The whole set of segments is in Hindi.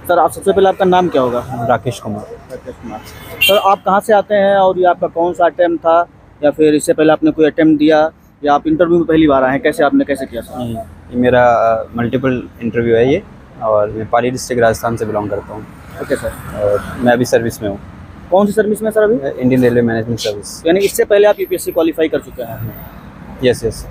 सर आप सबसे पहले आपका नाम क्या होगा? राकेश कुमार। राकेश कुमार। सर आप कहाँ से आते हैं और ये आपका कौन सा अटेम्प्ट था, या फिर इससे पहले आपने कोई अटेम्प्ट दिया, या आप इंटरव्यू में पहली बार आए हैं? कैसे आपने कैसे किया सर? ये मेरा मल्टीपल इंटरव्यू है ये, और मैं पाली डिस्ट्रिक्ट राजस्थान से बिलोंग करता हूँ। Okay sir. और मैं अभी सर्विस में हूँ, कौन सी सर्विस में सर अभी? Indian railway management service. यानी इससे पहले आप यूपीएससी क्वालिफाई कर चुके हैं? Yes yes.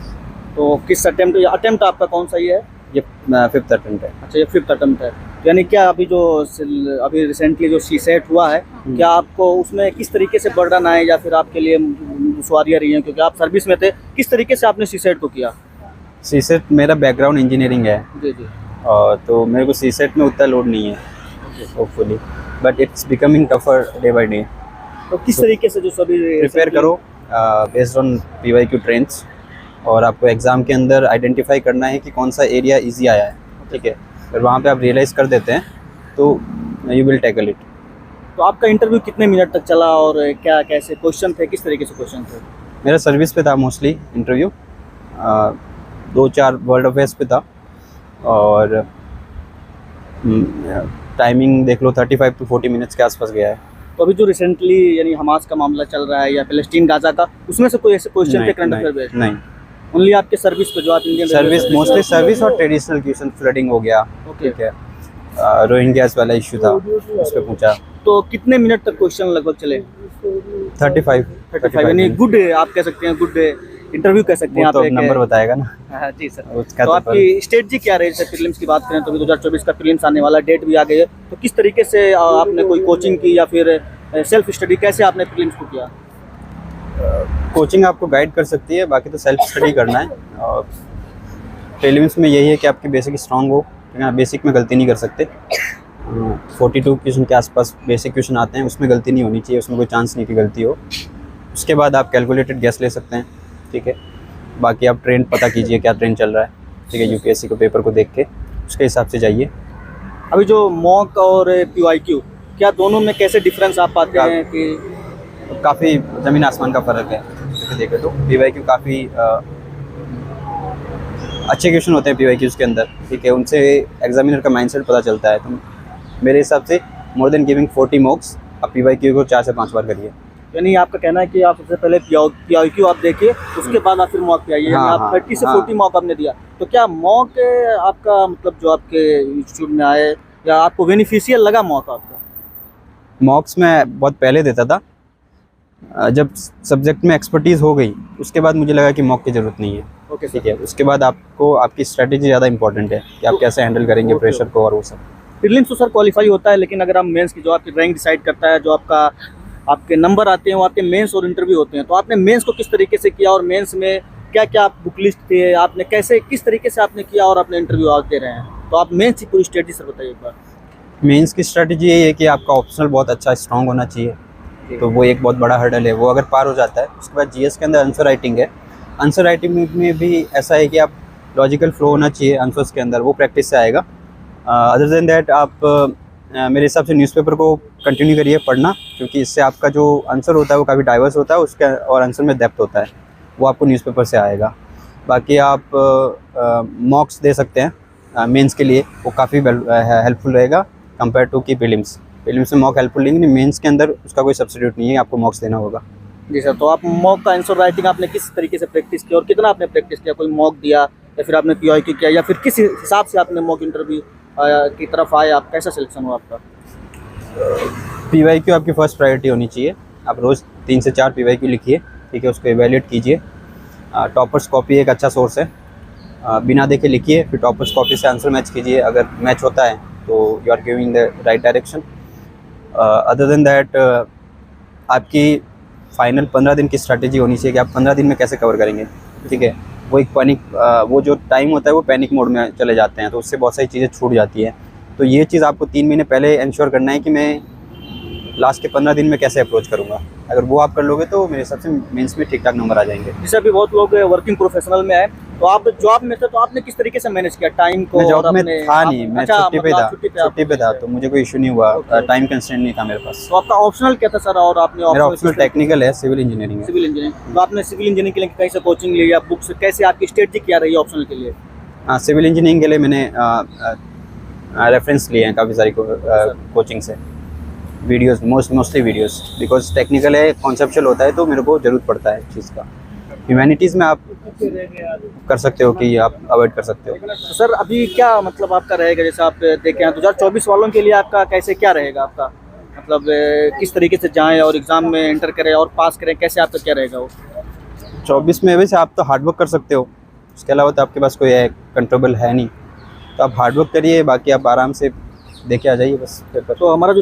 तो किस अटेम्प्ट आपका कौन सा ये है? ये 5th अटेम्प्ट है। अच्छा, ये 5th अटेम्प्ट है। यानी क्या अभी रिसेंटली जो सीसेट हुआ है, क्या आपको उसमें किस तरीके से बर्डन आए या फिर आपके लिए दुश्वारियाँ रही हैं, क्योंकि आप सर्विस में थे? किस तरीके से आपने सीसेट को किया? सीसेट मेरा बैकग्राउंड इंजीनियरिंग है। जी जी। और तो मेरे को सीसेट में उतना लोड नहीं है hopefully, but it's becoming tougher day by day. तो किस तरीके से जो सभी प्रिपेयर करो बेस्ड ऑन PYQ ट्रेंड्स, और आपको एग्ज़ाम के अंदर आइडेंटिफाई करना है कि कौन सा एरिया इजी आया है, ठीक है। फिर वहाँ पे आप रियलाइज़ कर देते हैं तो यू विल टैकल इट। तो आपका इंटरव्यू कितने मिनट तक चला और क्या कैसे क्वेश्चन थे, किस तरीके से क्वेश्चन थे? मेरा सर्विस पे था मोस्टली इंटरव्यू, 2-4 वर्ल्ड अफेयर्स पे था, और टाइमिंग देख लो 35 to 40 मिनट्स के आसपास गया है। तो अभी जो रिसेंटली यानी हमास का मामला चल रहा है या पैलेस्टीन गाजा का, उसमें से कोई ऐसे क्वेश्चन थे करंट अफेयर बेस्ड? नहीं, ओनली आपके सर्विस पे जो आप इंडियन सर्विस मोस्टली सर्विस और ट्रेडिशनल क्वेश्चन, फ्लडिंग हो गया, ठीक है, रोहिंग्यास वाला इशू था उस पर पूछा। तो कितने मिनट तक क्वेश्चन लगभग चले? 35 यानी गुड, आप कह सकते हैं गुड इंटरव्यू कह सकते हैं आप। तो नंबर बताएगा ना। हाँ जी सर। उसका तो आपकी स्ट्रेटजी क्या रही है? प्रीलिम्स की बात करें तो 2024 का प्रीलिम्स आने वाला, डेट भी आ गई है, तो किस तरीके से आपने कोई कोचिंग की या फिर सेल्फ स्टडी, कैसे आपने प्रीलिम्स को किया? कोचिंग आपको गाइड कर सकती है, बाकी तो सेल्फ स्टडी करना है। और प्रीलिम्स में यही है कि आपकी बेसिक स्ट्रांग हो, बेसिक में गलती नहीं कर सकते। 42 क्वेश्चन के आसपास बेसिक क्वेश्चन आते हैं, उसमें गलती नहीं होनी चाहिए, उसमें कोई चांस नहीं कि गलती हो। उसके बाद आप कैलकुलेटेड गेस ले सकते हैं, ठीक है। बाकी आप ट्रेंड पता कीजिए क्या ट्रेंड चल रहा है, ठीक है, यूपीएससी को पेपर को देख के उसके हिसाब से जाइए। अभी जो मॉक और PYQ, क्या दोनों में कैसे डिफरेंस आप पाते हैं? कि काफ़ी ज़मीन आसमान का फ़र्क है देखें तो। PYQ काफ़ी अच्छे क्वेश्चन होते हैं PYQs के अंदर, ठीक है, उनसे एग्जामिनर का माइंडसेट पता चलता है। तो मेरे हिसाब से मोर देन गिविंग 40 मॉक्स, आप PYQ को 4 से 5 बार करिए। यानी आपका कहना है कि आप सबसे पहले PYQ आप देखिए, उसके बाद आप फिर मॉक पे आइए। हाँ, आप 30 से 40 मॉक आपने दिया, तो क्या मॉक आपका मतलब जो आपके इंस्टीट्यूट में आए, या आपको बेनिफिशियल लगा मॉक आपका? मॉक्स मैं बहुत पहले देता था, जब सब्जेक्ट में एक्सपर्टीज़ हो गई उसके बाद मुझे लगा कि मॉक की ज़रूरत नहीं है। ओके ठीक है, उसके बाद आपको आपकी स्ट्रेटेजी ज़्यादा इंपॉर्टेंट है कि आप कैसे हैंडल करेंगे प्रेशर को और वो सब। प्रीलिम्स तो सर क्वालिफाई होता है, लेकिन अगर आप मेंस की जो आपकी रैंक डिसाइड करता है, जो आपके नंबर आते हैं वो आपके मेंस और इंटरव्यू होते हैं। तो आपने मेंस को किस तरीके से किया, और मेंस में क्या क्या आप बुक लिस्ट थे, आपने कैसे किस तरीके से आपने किया, और अपने इंटरव्यू आज दे रहे हैं, तो आप मेंस की पूरी स्ट्रेटजी सर बताइए एक बार। मेंस की स्ट्रेटजी यही है कि आपका ऑप्शनल बहुत अच्छा स्ट्रॉन्ग होना चाहिए, तो वो एक बहुत बड़ा हर्डल है। वो अगर पार हो जाता है, उसके बाद GS के अंदर आंसर राइटिंग है। आंसर राइटिंग में भी ऐसा है कि आप लॉजिकल फ्लो होना चाहिए आंसर्स के अंदर, वो प्रैक्टिस से आएगा। अदर देन दैट आप मेरे हिसाब से न्यूज़पेपर को कंटिन्यू करिए पढ़ना, क्योंकि इससे आपका जो आंसर होता है वो काफ़ी डाइवर्स होता है, उसके और आंसर में डेप्थ होता है, वो आपको न्यूज़पेपर से आएगा। बाकी आप मॉक्स दे सकते हैं मेंस के लिए, वो काफ़ी हेल्पफुल रहेगा कंपेयर टू कि प्रीलिम्स में मॉक हेल्पफुल नहीं, मेंस के अंदर उसका कोई सब्स्टिट्यूट नहीं है, आपको मॉक्स देना होगा। जी सर। तो आप मॉक का आंसर राइटिंग आपने किस तरीके से प्रैक्टिस किया, और कितना आपने प्रैक्टिस किया? कोई मॉक दिया, या फिर आपने PYQ किया, या फिर किस हिसाब से आपने मॉक इंटरव्यू की तरफ आए? आप कैसा सिलेक्शन हुआ आपका? PYQ आपकी फर्स्ट प्रायोरिटी होनी चाहिए। आप रोज़ 3 से 4 PYQ लिखिए, ठीक है, उसको एवेल्यूएट कीजिए। टॉपर्स कॉपी एक अच्छा सोर्स है, बिना देखे लिखिए, फिर टॉपर्स कॉपी से आंसर मैच कीजिए। अगर मैच होता है तो you are giving the right direction. Other than that आपकी फाइनल 15 दिन की स्ट्रैटेजी होनी चाहिए कि आप 15 दिन में कैसे कवर करेंगे, ठीक है। वो एक वो जो टाइम होता है वो पैनिक मोड में चले जाते हैं, तो उससे बहुत सारी चीज़ें छूट जाती है। तो ये चीज़ आपको 3 महीने पहले इंश्योर करना है कि मैं लास्ट के 15 दिन में कैसे अप्रोच करूँगा। अगर वो आप कर लोगे तो मेरे हिसाब से मेंस में ठीक ठाक नंबर आ जाएंगे। जैसे अभी बहुत लोग वर्किंग प्रोफेशनल में आए, तो आप जॉब में थे, तो आपने किस तरीके से मैनेज किया टाइम को? मैं जॉब में था नहीं, मैं छुट्टी पे था, तो मुझे कोई इशू नहीं हुआ, टाइम कंस्ट्रेंट नहीं था मेरे पास। तो आपका ऑप्शनल क्या था सर? और आपने मेरा ऑप्शनल टेक्निकल है, सिविल इंजीनियरिंग है। Civil engineering. तो आपने सिविल इंजीनियरिंग के लिए कहीं से कोचिंग ली या बुक्स, कैसे आपकी स्ट्रेटजी क्या रही ऑप्शनल के लिए? हाँ, सिविल इंजीनियरिंग के लिए मैंने रेफरेंस लिए हैं काफ़ी सारी कोचिंग से, videos mostly videos, because technical है, कॉन्सेप्चुअल होता है तो मेरे को ज़रूरत पड़ता है इस चीज़ का। ह्यूमैनिटीज़ में आप कर सकते हो कि आप अवॉइड कर सकते हो। तो सर अभी क्या मतलब आपका रहेगा, जैसे आप देखें 2024 वालों के लिए आपका कैसे क्या रहेगा आपका, मतलब किस तरीके से जाएं और एग्ज़ाम में एंटर करें और पास करें, कैसे आपका क्या रहेगा वो? 24 में वैसे आप तो हार्डवर्क कर सकते हो, उसके अलावा तो आपके पास कोई कंट्रोल है नहीं, तो आप हार्डवर्क करिए, बाकी आप आराम से देके आ जाइए बस पेपर। तो हमारा जो